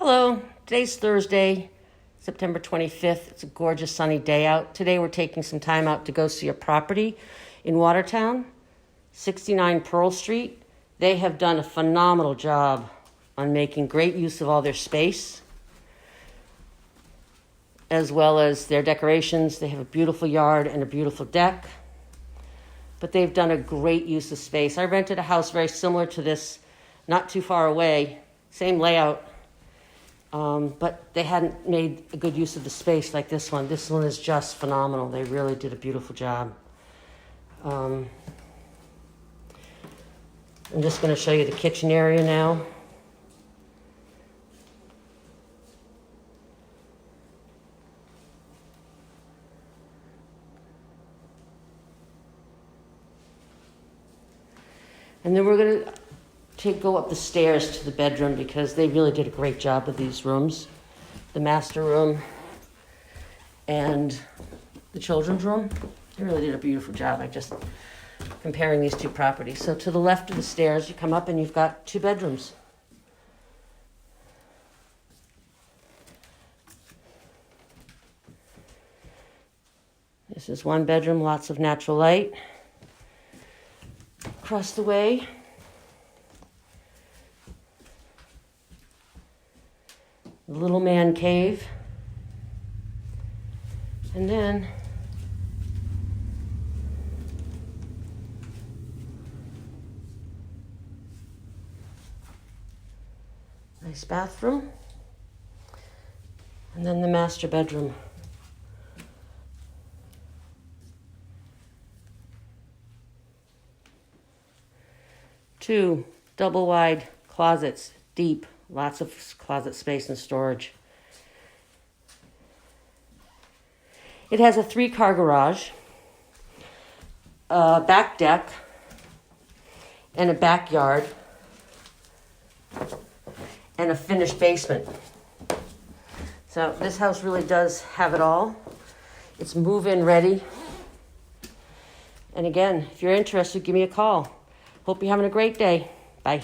Hello, today's Thursday, September 25th. It's a gorgeous sunny day out. Today we're taking some time out to go see a property in Watertown, 69 Pearl Street. They have done a phenomenal job on making great use of all their space, as well as their decorations. They have a beautiful yard and a beautiful deck, but they've done a great use of space. I rented a house very similar to this, not too far away, same layout. But they hadn't made a good use of the space like this one. This one is just phenomenal. They really did a beautiful job. I'm just going to show you the kitchen area now. And then we're going to go up the stairs to the bedroom because they really did a great job with these rooms. The master room and the children's room. They really did a beautiful job. I just comparing these two properties. So to the left of the stairs, you come up and you've got two bedrooms. This is one bedroom, lots of natural light. Across the way, little man cave, and then nice bathroom, and then the master bedroom. Two double wide closets, deep. Lots of closet space and storage. It has a 3-car garage, a back deck, and a backyard, and a finished basement. So this house really does have it all. It's move-in ready. And again, if you're interested, give me a call. Hope you're having a great day. Bye.